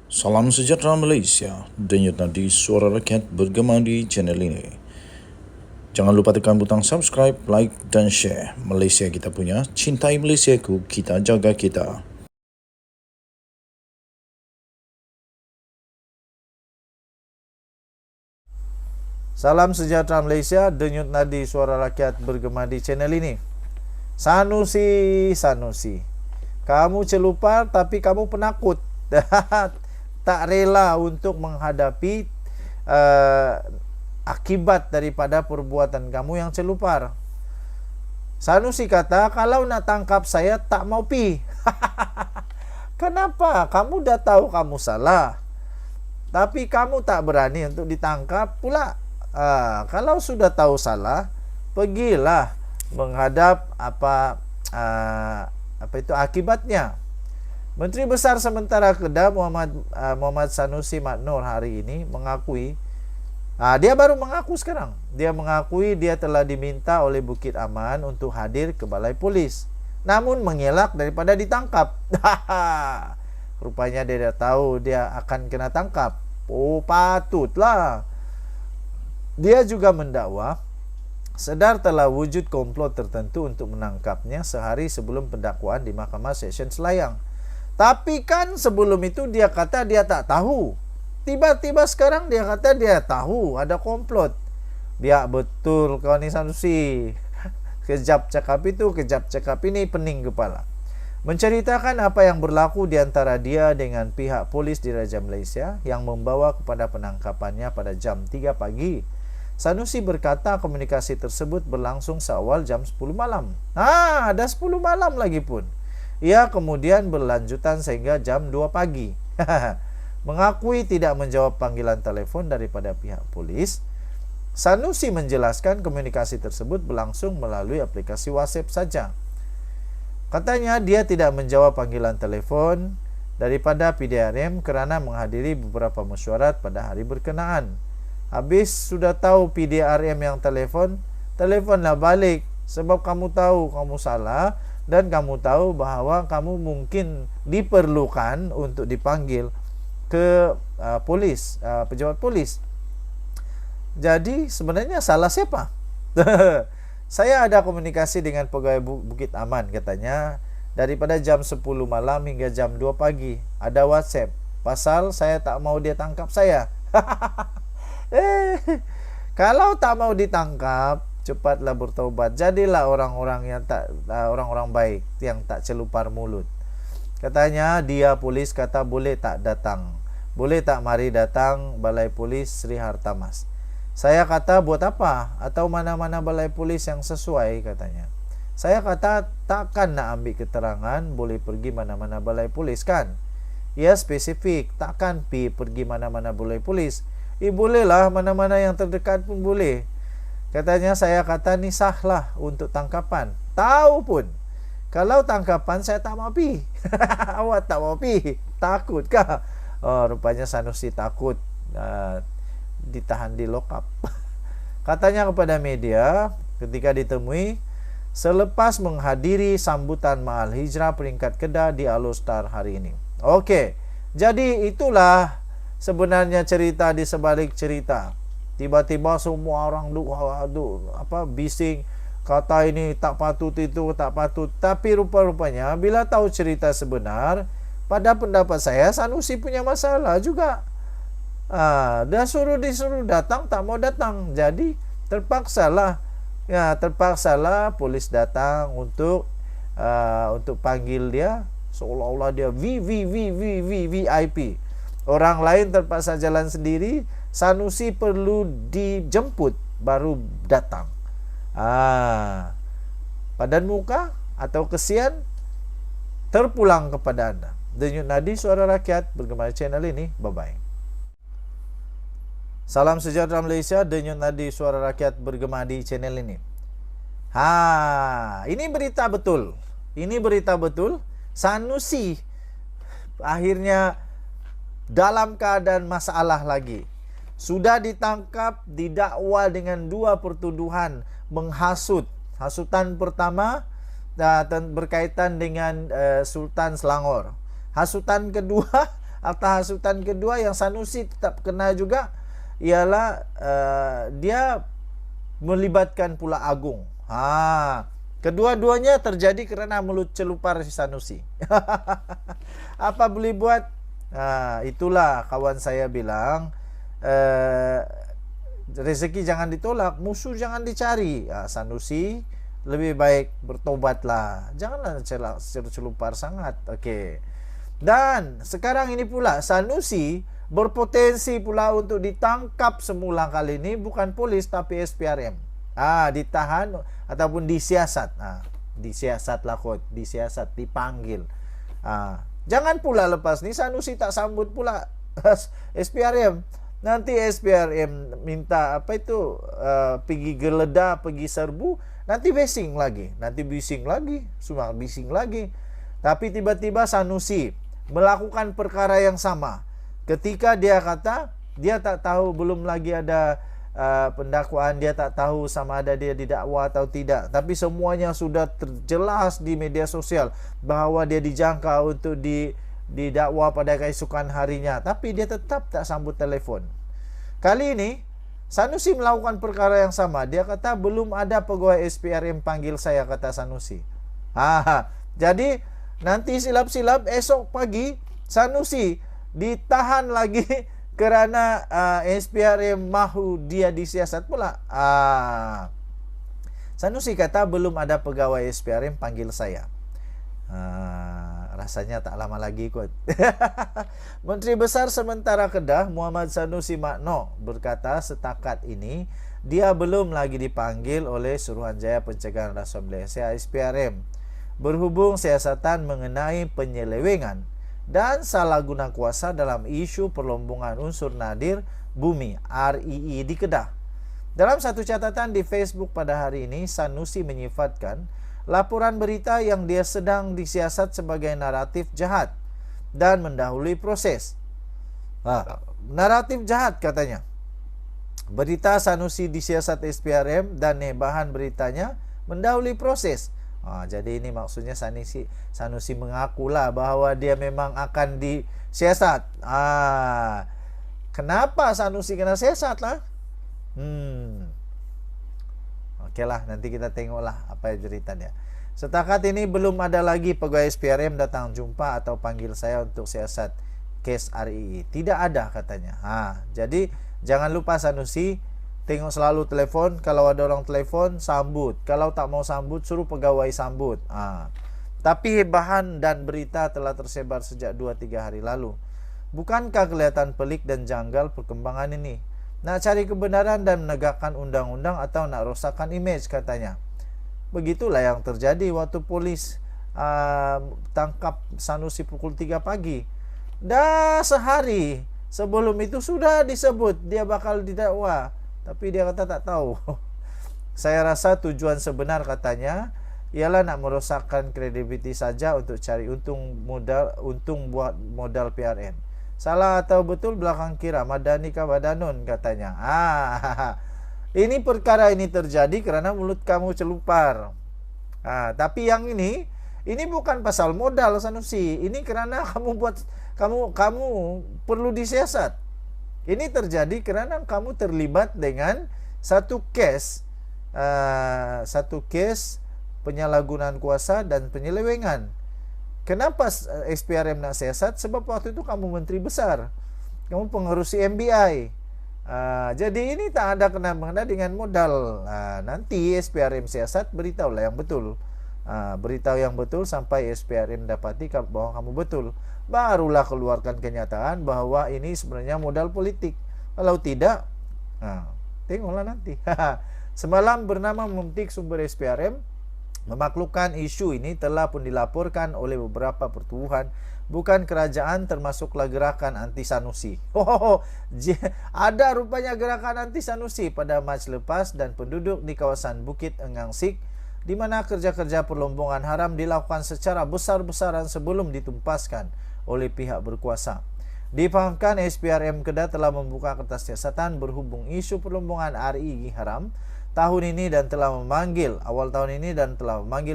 Salam sejahtera Malaysia, denyut nadi suara rakyat bergema di channel ini. Jangan lupa tekan butang subscribe, like dan share. Malaysia kita punya, cintai Malaysiaku, kita jaga kita. Salam sejahtera Malaysia, denyut nadi suara rakyat bergema di channel ini. Sanusi, kamu celupar tapi kamu penakut. Tak rela untuk menghadapi akibat daripada perbuatan kamu yang celupar. Sanusi kata, kalau nak tangkap saya tak mau pi. Kenapa? Kamu dah tahu kamu salah, tapi kamu tak berani untuk ditangkap pula. Kalau sudah tahu salah, pergilah menghadap apa itu akibatnya. Menteri Besar Sementara Kedah Muhammad Sanusi Mat Noor hari ini mengakui, dia baru mengaku sekarang, dia mengakui dia telah diminta oleh Bukit Aman untuk hadir ke Balai Polis, namun mengelak daripada ditangkap. Rupanya dia dah tahu dia akan kena tangkap. Oh, patutlah. Dia juga mendakwa sedar telah wujud komplot tertentu untuk menangkapnya sehari sebelum pendakwaan di Mahkamah Seksyen Selayang. Tapi kan sebelum itu dia kata dia tak tahu. Tiba-tiba sekarang dia kata dia tahu ada komplot. Biar betul kawan Sanusi. Kejap cakap itu, kejap cakap ini, pening kepala. Menceritakan apa yang berlaku di antara dia dengan pihak polis di Raja Malaysia yang membawa kepada penangkapannya pada jam 3 pagi. Sanusi berkata komunikasi tersebut berlangsung seawal jam 10 malam. Ada 10 malam lagi pun. Ia kemudian berlanjutan sehingga jam 2 pagi. Mengakui tidak menjawab panggilan telefon daripada pihak polis, Sanusi menjelaskan komunikasi tersebut berlangsung melalui aplikasi WhatsApp saja. Katanya dia tidak menjawab panggilan telefon daripada PDRM kerana menghadiri beberapa mesyuarat pada hari berkenaan. Habis sudah tahu PDRM yang telefonlah balik, sebab kamu tahu kamu salah dan kamu tahu bahawa kamu mungkin diperlukan untuk dipanggil ke polis, pejabat polis. Jadi sebenarnya salah siapa? Saya ada komunikasi dengan pegawai Bukit Aman, katanya, daripada jam 10 malam hingga jam 2 pagi. Ada WhatsApp, pasal saya tak mau dia tangkap saya. Kalau tak mau ditangkap, cepatlah bertaubat. Jadilah orang-orang baik yang tak celupar mulut. Katanya dia polis kata boleh tak mari datang Balai Polis Sri Hartamas. Saya kata buat apa? Atau mana-mana balai polis yang sesuai, katanya. Saya kata takkan nak ambil keterangan boleh pergi mana-mana balai polis kan? Ia spesifik, takkan pergi mana-mana balai polis. Bolehlah, mana-mana yang terdekat pun boleh. Katanya, saya kata ni sahlah untuk tangkapan. Tahu pun, kalau tangkapan saya tak mau pi. Awak tak mau pi? Takut kah? Oh, rupanya Sanusi takut ditahan di lokap. Katanya kepada media ketika ditemui selepas menghadiri sambutan Mahal Hijrah peringkat Kedah di Alostar hari ini. Okey, jadi itulah sebenarnya cerita di sebalik cerita. Tiba-tiba semua orang bising, kata ini tak patut, itu tak patut. Tapi rupa-rupanya bila tahu cerita sebenar, pada pendapat saya Sanusi punya masalah juga. Dah disuruh datang, tak mau datang. Jadi terpaksalah polis datang untuk panggil dia, seolah-olah dia VIP. Orang lain terpaksa jalan sendiri, Sanusi perlu dijemput baru datang. Padan muka atau kesian terpulang kepada anda. Denyut nadi suara rakyat bergema channel ini. Bye-bye. Salam sejahtera Malaysia, denyut nadi suara rakyat bergema di channel ini. Ini berita betul. Sanusi akhirnya dalam keadaan masalah lagi. Sudah ditangkap, didakwa dengan 2 pertuduhan menghasut. Hasutan pertama berkaitan dengan Sultan Selangor. Hasutan kedua Harta hasutan kedua yang Sanusi tetap kena juga ialah dia melibatkan pula Agung. Kedua-duanya terjadi kerana mulut celupar si Sanusi. Apa boleh buat? Itulah kawan saya bilang, rezeki jangan ditolak, musuh jangan dicari. Sanusi lebih baik bertobatlah, janganlah celupar sangat. Okey. Dan sekarang ini pula Sanusi berpotensi pula untuk ditangkap semula kali ini bukan polis tapi SPRM. Ditahan ataupun disiasat. Disiasat lah kot, disiasat, dipanggil. Jangan pula lepas ni Sanusi tak sambut pula SPRM. Nanti SPRM minta pergi geledah, pergi serbu, nanti bising lagi, semua bising lagi. Tapi tiba-tiba Sanusi melakukan perkara yang sama. Ketika dia kata dia tak tahu, belum lagi ada pendakwaan, dia tak tahu sama ada dia didakwa atau tidak, tapi semuanya sudah terjelas di media sosial bahawa dia dijangka untuk didakwa pada keesokan harinya, tapi dia tetap tak sambut telefon. Kali ini Sanusi melakukan perkara yang sama. Dia kata belum ada pegawai SPRM panggil saya, kata Sanusi. Jadi nanti silap-silap esok pagi Sanusi ditahan lagi kerana SPRM mahu dia disiasat pula. Sanusi kata belum ada pegawai SPRM panggil saya. Rasanya tak lama lagi kot. Menteri Besar sementara Kedah Muhammad Sanusi Makno berkata setakat ini dia belum lagi dipanggil oleh Suruhanjaya Pencegahan Rasuah Malaysia SPRM berhubung siasatan mengenai penyelewengan dan salah guna kuasa dalam isu perlombongan unsur nadir bumi REE di Kedah. Dalam satu catatan di Facebook pada hari ini, Sanusi menyifatkan laporan berita yang dia sedang disiasat sebagai naratif jahat dan mendahului proses. Naratif jahat katanya. Berita Sanusi disiasat SPRM dan bahan beritanya mendahului proses. Jadi ini maksudnya Sanusi mengakulah bahawa dia memang akan disiasat. Kenapa Sanusi kena siasat lah? Okeylah, nanti kita tengoklah apa ceritanya. Setakat ini belum ada lagi pegawai SPRM datang jumpa atau panggil saya untuk siasat kes REE. Tidak ada katanya. Jadi jangan lupa Sanusi, tengok selalu telefon. Kalau ada orang telefon, sambut. Kalau tak mau sambut, suruh pegawai sambut. Tapi bahan dan berita telah tersebar sejak 2-3 hari lalu. Bukankah kelihatan pelik dan janggal perkembangan ini? Nak cari kebenaran dan menegakkan undang-undang atau nak rosakkan imej katanya. Begitulah yang terjadi waktu polis tangkap Sanusi pukul 3 pagi. Dah sehari sebelum itu sudah disebut dia bakal didakwa, tapi dia kata tak tahu. Saya rasa tujuan sebenar katanya ialah nak merosakkan kredibiliti saja untuk cari untung buat modal PRN. Salah atau betul belakang kira, Madani kah Badanun katanya. Ini perkara ini terjadi kerana mulut kamu celupar. Tapi yang ini bukan pasal modal Sanusi. Ini kerana kamu perlu disiasat. Ini terjadi kerana kamu terlibat dengan satu kes penyalahgunaan kuasa dan penyelewengan. Kenapa SPRM nak siasat? Sebab waktu itu kamu menteri besar, kamu pengerusi MBI. Jadi ini tak ada kena-mengena dengan modal. Nanti SPRM siasat, beritahulah yang betul. Beritahu yang betul sampai SPRM dapati bahawa kamu betul. Barulah keluarkan kenyataan bahawa ini sebenarnya modal politik. Kalau tidak, tengoklah nanti. Semalam bernama memetik sumber SPRM memaklukkan isu ini telah pun dilaporkan oleh beberapa pertubuhan bukan kerajaan termasuklah gerakan anti Sanusi. Ada rupanya gerakan anti Sanusi pada Mac lepas dan penduduk di kawasan Bukit Engangsik di mana kerja-kerja perlombongan haram dilakukan secara besar-besaran sebelum ditumpaskan oleh pihak berkuasa. Difahamkan SPRM Kedah telah membuka kertas siasatan berhubung isu perlombongan REE haram tahun ini dan telah memanggil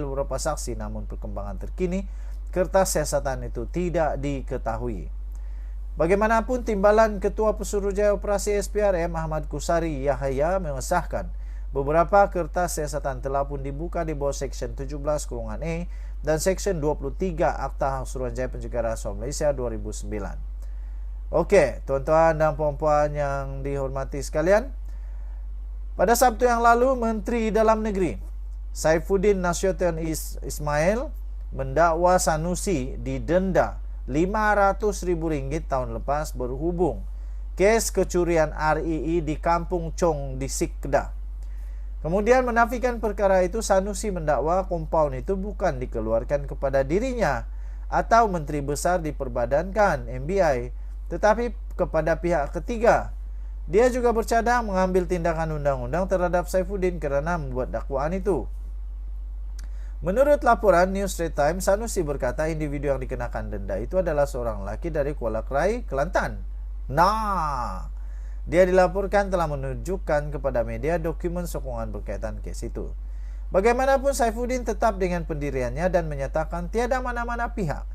beberapa saksi, namun perkembangan terkini kertas siasatan itu tidak diketahui. Bagaimanapun, Timbalan Ketua Pesuruhjaya Operasi SPRM Ahmad Kusari Yahya mengesahkan beberapa kertas siasatan telah pun dibuka di bawah Seksyen 17(e) dan Seksyen 23 Akta Suruhanjaya Pencegahan Rasuah Malaysia 2009. Okey, tuan-tuan dan puan-puan yang dihormati sekalian, pada Sabtu yang lalu, Menteri Dalam Negeri Saifuddin Nasution Ismail mendakwa Sanusi didenda RM500,000 tahun lepas berhubung kes kecurian REE di Kampung Chong di Sik Kedah. Kemudian menafikan perkara itu, Sanusi mendakwa kompaun itu bukan dikeluarkan kepada dirinya atau Menteri Besar diperbadankan MBI, tetapi kepada pihak ketiga. Dia juga bercadang mengambil tindakan undang-undang terhadap Saifuddin kerana membuat dakwaan itu. Menurut laporan News Straits Times, Sanusi berkata individu yang dikenakan denda itu adalah seorang lelaki dari Kuala Krai, Kelantan. Dia dilaporkan telah menunjukkan kepada media dokumen sokongan berkaitan kes itu. Bagaimanapun, Saifuddin tetap dengan pendiriannya dan menyatakan tiada mana-mana pihak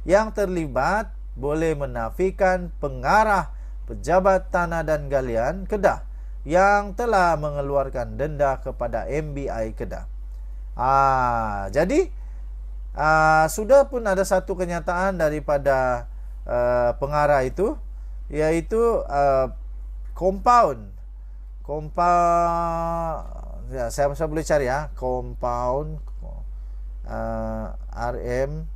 yang terlibat boleh menafikan pengarah pejabat tanah dan galian Kedah yang telah mengeluarkan denda kepada MBI Kedah. Jadi sudah pun ada satu kenyataan daripada pengarah itu, iaitu kompaun ya, saya boleh cari ya, kompaun RM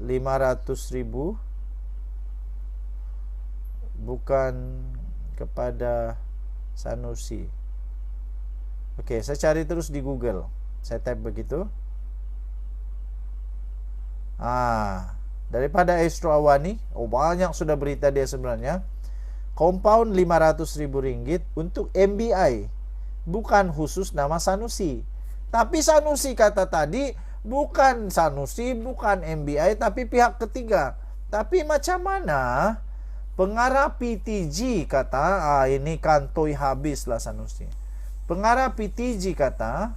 500,000 bukan kepada Sanusi. Okey, saya cari terus di Google. Saya type begitu. Daripada Astro Awani, banyak sudah berita dia sebenarnya. Kompaun RM500,000 untuk MBI, bukan khusus nama Sanusi. Tapi Sanusi kata tadi bukan Sanusi, bukan MBI, tapi pihak ketiga. Tapi macam mana pengarah PTG kata, ini kantoi habislah Sanusi. Pengarah PTG kata,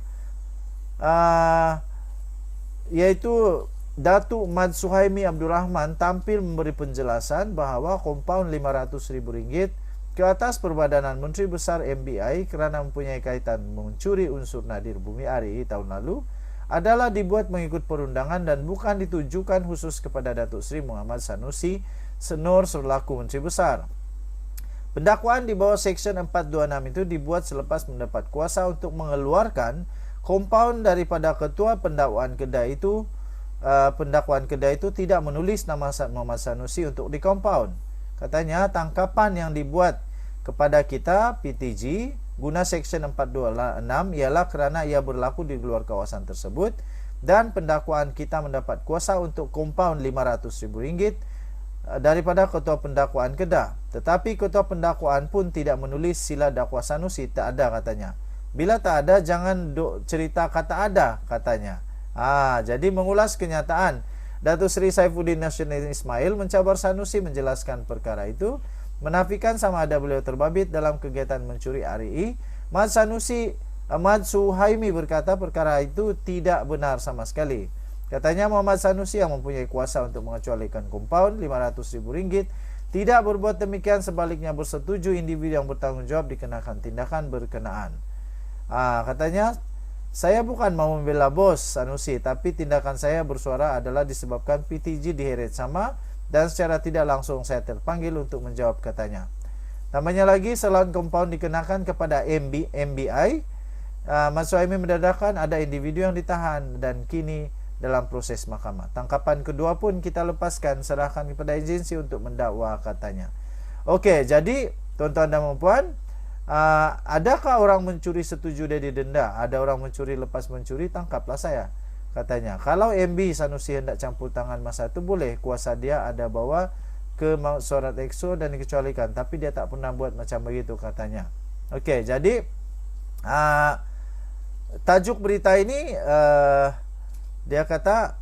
yaitu Datuk Mad Suhaimi Abdul Rahman tampil memberi penjelasan bahawa kompaun RM500,000 ke atas perbadanan Menteri Besar MBI kerana mempunyai kaitan mencuri unsur nadir bumi REE tahun lalu adalah dibuat mengikut perundangan dan bukan ditujukan khusus kepada Datuk Seri Muhammad Sanusi Senor selaku Menteri Besar. Pendakwaan di bawah Seksyen 426 itu dibuat selepas mendapat kuasa untuk mengeluarkan kompaun daripada Ketua Pendakwaan Kedah itu. Pendakwaan Kedah itu tidak menulis nama Muhammad Sanusi untuk di kompaun. Katanya tangkapan yang dibuat kepada kita PTG guna Seksyen 426 ialah kerana ia berlaku di luar kawasan tersebut dan pendakwaan kita mendapat kuasa untuk kompaun RM500,000 daripada Ketua Pendakwaan Kedah. Tetapi Ketua Pendakwaan pun tidak menulis sila dakwa Sanusi, tak ada katanya. Bila tak ada, jangan cerita kata ada, katanya. Jadi mengulas kenyataan, Datuk Seri Saifuddin Nasution Ismail mencabar Sanusi menjelaskan perkara itu, menafikan sama ada beliau terbabit dalam kegiatan mencuri REE. Ahmad Suhaimi berkata perkara itu tidak benar sama sekali. Katanya Muhammad Sanusi yang mempunyai kuasa untuk mengecualikan kompaun RM500,000 tidak berbuat demikian, sebaliknya bersetuju individu yang bertanggungjawab dikenakan tindakan berkenaan. Katanya, saya bukan mau membela bos Sanusi, tapi tindakan saya bersuara adalah disebabkan PTG diheret sama dan secara tidak langsung saya terpanggil untuk menjawab, katanya. Namanya lagi, selain kompaun dikenakan kepada MBI, Mas Suhaimi mendedahkan ada individu yang ditahan dan kini dalam proses mahkamah. Tangkapan kedua pun kita lepaskan, serahkan kepada agensi untuk mendakwa, katanya. Okey, jadi tuan-tuan dan puan, adakah orang mencuri setuju dia didenda? Ada orang mencuri lepas mencuri, tangkaplah saya, katanya. Kalau MB Sanusi hendak campur tangan masa itu boleh, kuasa dia ada bawa ke surat EXO dan dikecualikan, tapi dia tak pernah buat macam begitu, katanya. Okey, jadi tajuk berita ini dia kata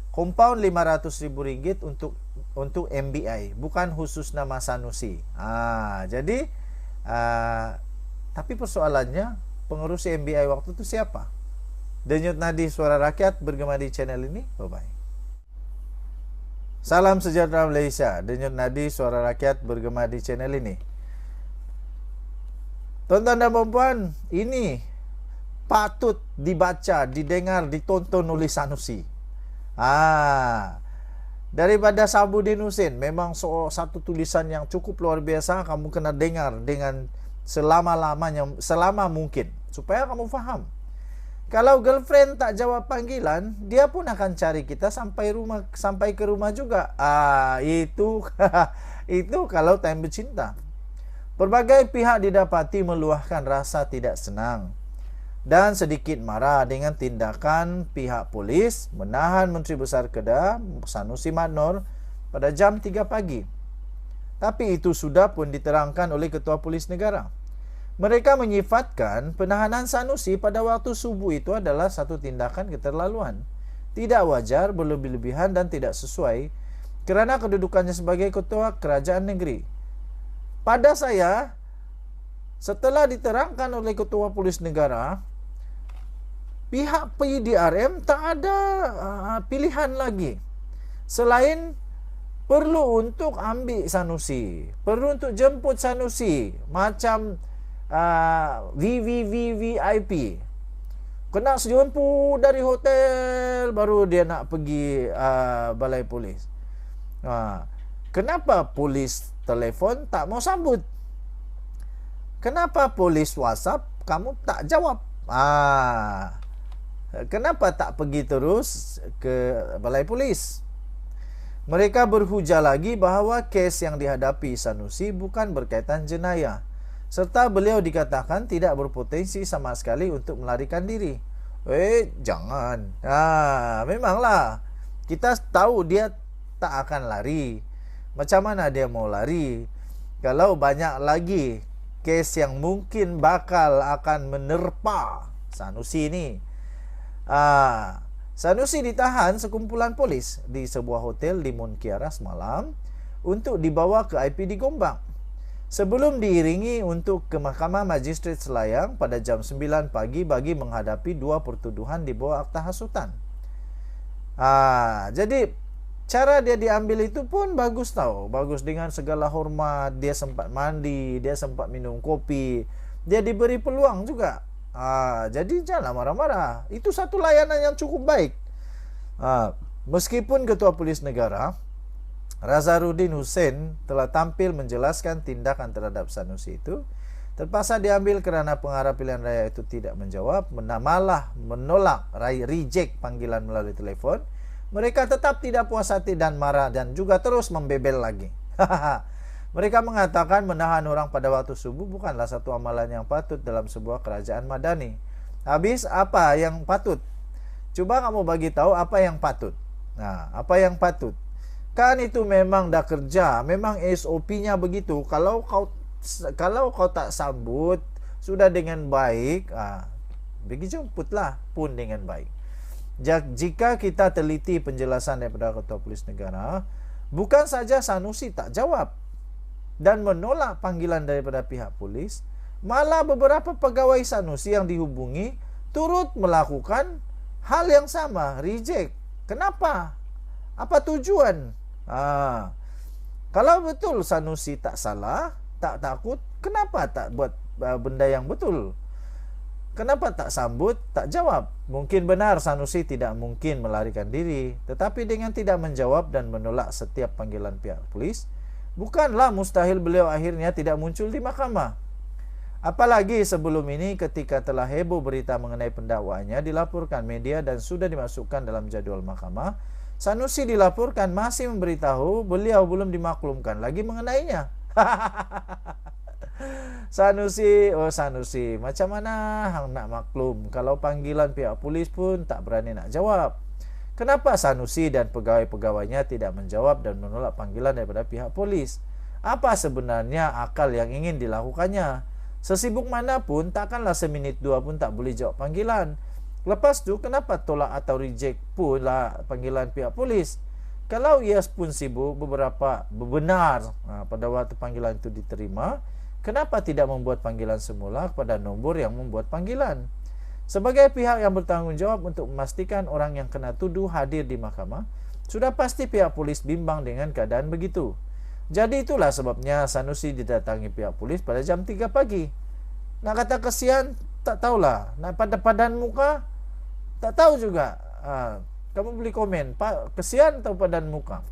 kompaun RM500,000 untuk MBI, bukan khusus nama Sanusi. Jadi tapi persoalannya, pengurus MBI waktu itu siapa? Denyut nadi suara rakyat bergema di channel ini. Bye bye. Salam sejahtera Malaysia. Denyut nadi suara rakyat bergema di channel ini. Tuan-tuan dan puan-puan, ini patut dibaca, didengar, ditonton oleh Sanusi. Daripada Sabudin Husin, memang satu tulisan yang cukup luar biasa. Kamu kena dengar dengan selama-lamanya, selama mungkin, supaya kamu faham. Kalau girlfriend tak jawab panggilan, dia pun akan cari kita sampai ke rumah juga. Itu itu kalau time bercinta. Berbagai pihak didapati meluahkan rasa tidak senang dan sedikit marah dengan tindakan pihak polis menahan Menteri Besar Kedah Sanusi Madnor pada jam 3 pagi. Tapi itu sudah pun diterangkan oleh Ketua Polis Negara. Mereka menyifatkan penahanan Sanusi pada waktu subuh itu adalah satu tindakan keterlaluan, tidak wajar, berlebih-lebihan dan tidak sesuai kerana kedudukannya sebagai ketua kerajaan negeri. Pada saya, setelah diterangkan oleh Ketua Polis Negara, pihak PDRM tak ada pilihan lagi selain perlu untuk ambil Sanusi, perlu untuk jemput Sanusi macam VIP. Kena sejumpu dari hotel baru dia nak pergi balai polis. Kenapa polis telefon tak mau sambut? Kenapa polis WhatsApp kamu tak jawab? Kenapa tak pergi terus ke balai polis? Mereka berhujah lagi bahawa kes yang dihadapi Sanusi bukan berkaitan jenayah, serta beliau dikatakan tidak berpotensi sama sekali untuk melarikan diri. Jangan. Memanglah kita tahu dia tak akan lari. Macam mana dia mau lari kalau banyak lagi kes yang mungkin bakal akan menerpa Sanusi ini. Sanusi ditahan sekumpulan polis di sebuah hotel di Mont Kiara semalam untuk dibawa ke IPD Gombak sebelum diiringi untuk ke Mahkamah Magistrate Selayang pada jam 9 pagi bagi menghadapi 2 pertuduhan di bawah akta hasutan. Jadi cara dia diambil itu pun bagus tau. Bagus dengan segala hormat. Dia sempat mandi, dia sempat minum kopi, dia diberi peluang juga. Jadi janganlah marah-marah. Itu satu layanan yang cukup baik. Meskipun Ketua Polis Negara Razarudin Husin telah tampil menjelaskan tindakan terhadap Sanusi itu terpaksa diambil kerana pengarah pilihan raya itu tidak menjawab, malah menolak, reject panggilan melalui telefon. Mereka tetap tidak puas hati dan marah dan juga terus membebel lagi. Mereka mengatakan menahan orang pada waktu subuh bukanlah satu amalan yang patut dalam sebuah kerajaan madani. Habis apa yang patut? Coba kamu bagi tahu apa yang patut. Apa yang patut? Kan itu memang dah kerja, memang SOP-nya begitu. Kalau kau tak sambut sudah dengan baik, pergi jemputlah pun dengan baik. Jika kita teliti penjelasan daripada Ketua Polis Negara, bukan saja Sanusi tak jawab dan menolak panggilan daripada pihak polis, malah beberapa pegawai Sanusi yang dihubungi turut melakukan hal yang sama, reject. Kenapa? Apa tujuan? Kalau betul Sanusi tak salah, tak takut, kenapa tak buat benda yang betul? Kenapa tak sambut, tak jawab? Mungkin benar Sanusi tidak mungkin melarikan diri, tetapi dengan tidak menjawab dan menolak setiap panggilan pihak polis, bukanlah mustahil beliau akhirnya tidak muncul di mahkamah. Apalagi sebelum ini ketika telah heboh berita mengenai pendakwaannya dilaporkan media dan sudah dimasukkan dalam jadual mahkamah, Sanusi dilaporkan masih memberitahu beliau belum dimaklumkan lagi mengenainya. Sanusi, macam mana hang nak maklum kalau panggilan pihak polis pun tak berani nak jawab? Kenapa Sanusi dan pegawai-pegawainya tidak menjawab dan menolak panggilan daripada pihak polis? Apa sebenarnya akal yang ingin dilakukannya? Sesibuk manapun, takkanlah seminit dua pun tak boleh jawab panggilan. Lepas tu, kenapa tolak atau reject pula panggilan pihak polis? Kalau ia pun sibuk benar pada waktu panggilan itu diterima, kenapa tidak membuat panggilan semula kepada nombor yang membuat panggilan? Sebagai pihak yang bertanggungjawab untuk memastikan orang yang kena tuduh hadir di mahkamah, Sudah pasti pihak polis bimbang dengan keadaan begitu. Jadi itulah sebabnya Sanusi didatangi pihak polis pada jam 3 pagi. Nak kata kesian, tak tahulah. Nak padan muka, tak tahu juga. Kamu boleh komen, Pak, kesian atau padan muka?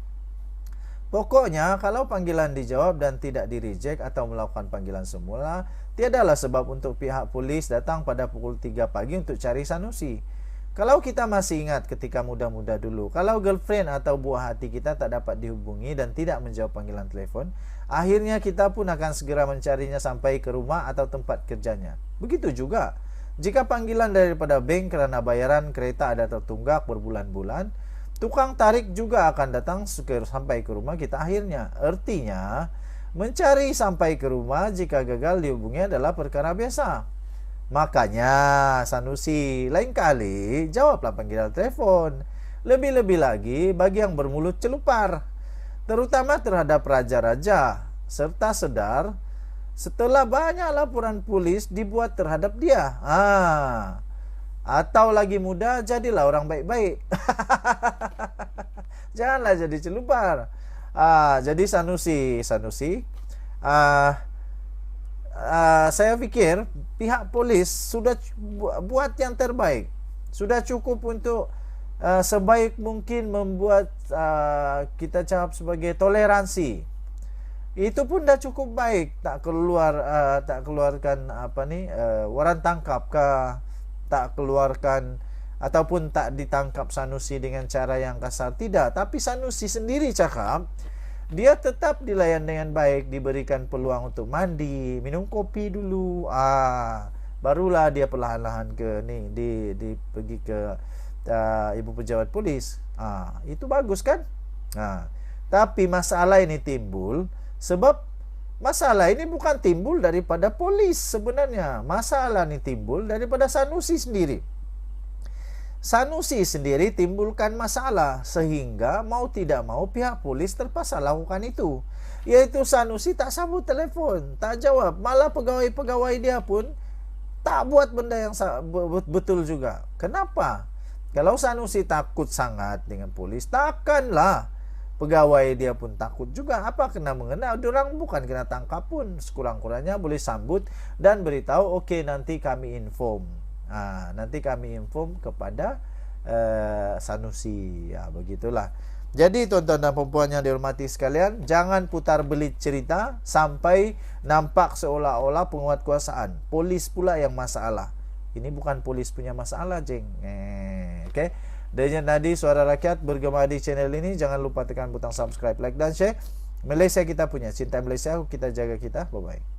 Pokoknya, kalau panggilan dijawab dan tidak di-reject atau melakukan panggilan semula, tiadalah sebab untuk pihak polis datang pada pukul 3 pagi untuk cari Sanusi. Kalau kita masih ingat ketika muda-muda dulu, kalau girlfriend atau buah hati kita tak dapat dihubungi dan tidak menjawab panggilan telefon, akhirnya kita pun akan segera mencarinya sampai ke rumah atau tempat kerjanya. Begitu juga, jika panggilan daripada bank kerana bayaran kereta ada tertunggak berbulan-bulan, tukang tarik juga akan datang sampai ke rumah kita akhirnya. Artinya, mencari sampai ke rumah jika gagal dihubungi adalah perkara biasa. Makanya Sanusi, lain kali jawablah panggilan telefon. Lebih-lebih lagi bagi yang bermulut celupar, terutama terhadap raja-raja, serta sedar setelah banyak laporan polis dibuat terhadap dia. Atau lagi muda, jadilah orang baik-baik. Janganlah jadi celupar. Jadi Sanusi, saya pikir pihak polis sudah buat yang terbaik. Sudah cukup untuk sebaik mungkin membuat kita cakap sebagai toleransi. Itu pun dah cukup baik. Tak keluarkan waran tangkap kah, tak keluarkan ataupun tak ditangkap Sanusi dengan cara yang kasar. Tidak, tapi Sanusi sendiri cakap dia tetap dilayan dengan baik, diberikan peluang untuk mandi, minum kopi dulu. Barulah dia perlahan-lahan pergi ke ibu pejabat polis. Itu bagus kan? Tapi masalah ini timbul sebab masalah ini bukan timbul daripada polis sebenarnya. Masalah ini timbul daripada Sanusi sendiri. Sanusi sendiri timbulkan masalah sehingga mau tidak mau pihak polis terpaksa lakukan itu. Yaitu Sanusi tak sambut telefon, tak jawab. Malah pegawai-pegawai dia pun tak buat benda yang betul juga. Kenapa? Kalau Sanusi takut sangat dengan polis, takkanlah pegawai dia pun takut juga. Apa kena mengena? Orang bukan kena tangkap pun. Sekurang-kurangnya boleh sambut dan beritahu, okey nanti kami inform. Nanti kami inform kepada Sanusi. Begitulah. Jadi tuan-tuan dan puan yang dihormati sekalian, jangan putar belit cerita sampai nampak seolah-olah penguatkuasaan polis pula yang masalah. Ini bukan polis punya masalah, jeng. Okey. Denyut Nadi Suara Rakyat bergema di channel ini. Jangan lupa tekan butang subscribe, like dan share. Malaysia kita punya, cinta Malaysia, kita jaga kita. Bye bye.